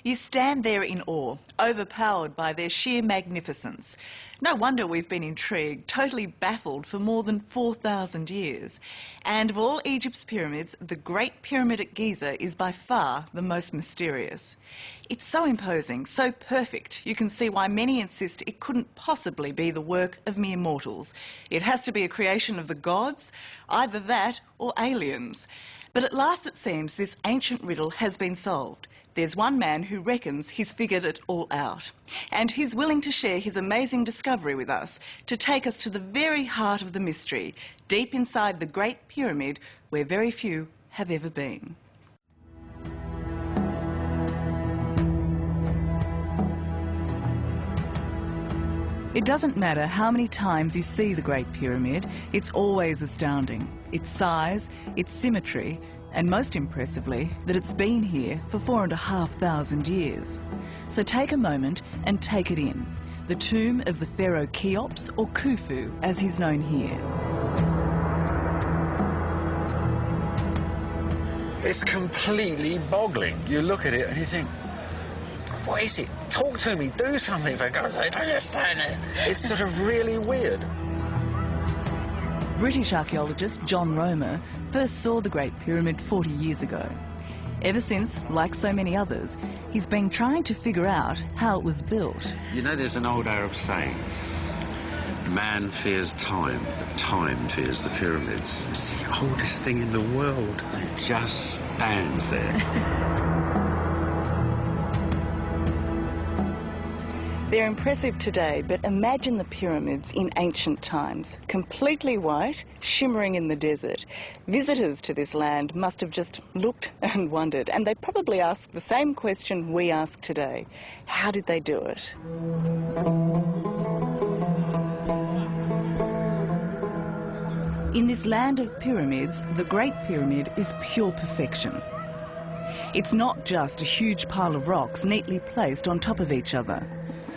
You stand there in awe, overpowered by their sheer magnificence. No wonder we've been intrigued, totally baffled for more than 4,000 years. And of all Egypt's pyramids, the Great Pyramid at Giza is by far the most mysterious. It's so imposing, so perfect, you can see why many insist it couldn't possibly be the work of mere mortals. It has to be a creation of the gods, either that or aliens. But at last it seems this ancient riddle has been solved. There's one man who reckons he's figured it all out. And he's willing to share his amazing discovery with us, to take us to the very heart of the mystery, deep inside the Great Pyramid, where very few have ever been. It doesn't matter how many times you see the Great Pyramid, it's always astounding. Its size, its symmetry, and most impressively, that it's been here for 4,500 years. So take a moment and take it in. The tomb of the pharaoh Cheops, or Khufu, as he's known here. It's completely boggling. You look at it and you think, what is it? Talk to me, do something, for God's sake, I don't understand it. It's sort of really weird. British archaeologist John Romer first saw the Great Pyramid 40 years ago. Ever since, like so many others, he's been trying to figure out how it was built. You know, there's an old Arab saying, man fears time, but time fears the pyramids. It's the oldest thing in the world, and it just stands there. They're impressive today, but imagine the pyramids in ancient times. Completely white, shimmering in the desert. Visitors to this land must have just looked and wondered, and they probably asked the same question we ask today. How did they do it? In this land of pyramids, the Great Pyramid is pure perfection. It's not just a huge pile of rocks neatly placed on top of each other.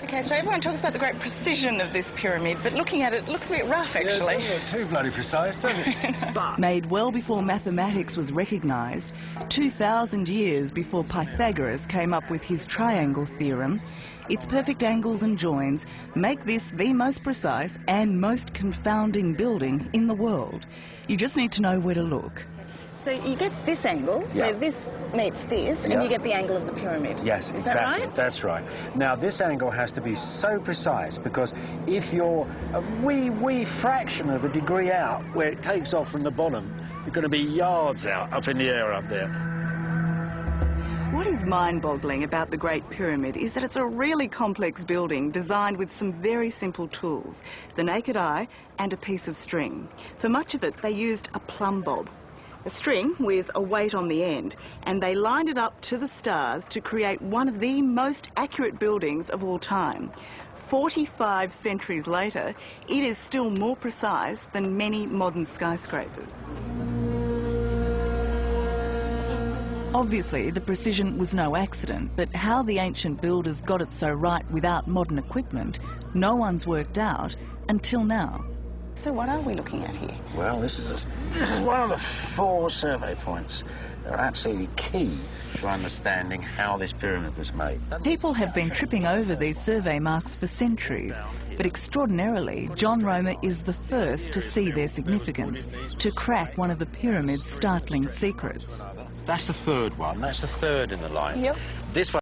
Okay, so everyone talks about the great precision of this pyramid, but looking at it, it looks a bit rough, actually. Yeah, it doesn't look too bloody precise, does it? But made well before mathematics was recognised, 2,000 years before Pythagoras came up with his triangle theorem, its perfect angles and joins make this the most precise and most confounding building in the world. You just need to know where to look. So you get this angle, where this meets this, and you get the angle of the pyramid. Yes, Is exactly. that right? That's right. Now, this angle has to be so precise, because if you're a wee fraction of a degree out, where it takes off from the bottom, you're going to be yards out, up in the air up there. What is mind-boggling about the Great Pyramid is that it's a really complex building designed with some very simple tools, the naked eye and a piece of string. For much of it, they used a plumb bob, a string with a weight on the end, and they lined it up to the stars to create one of the most accurate buildings of all time. 45 centuries later, it is still more precise than many modern skyscrapers. Obviously, the precision was no accident, but how the ancient builders got it so right without modern equipment, no one's worked out until now. So what are we looking at here? Well, this is one of the 4 survey points that are absolutely key to understanding how this pyramid was made. People have been tripping over these survey marks for centuries, but extraordinarily, John Romer is the first to see their significance, to crack one of the pyramid's startling secrets. That's the 3rd one. That's the 3rd in the line. Yep. This one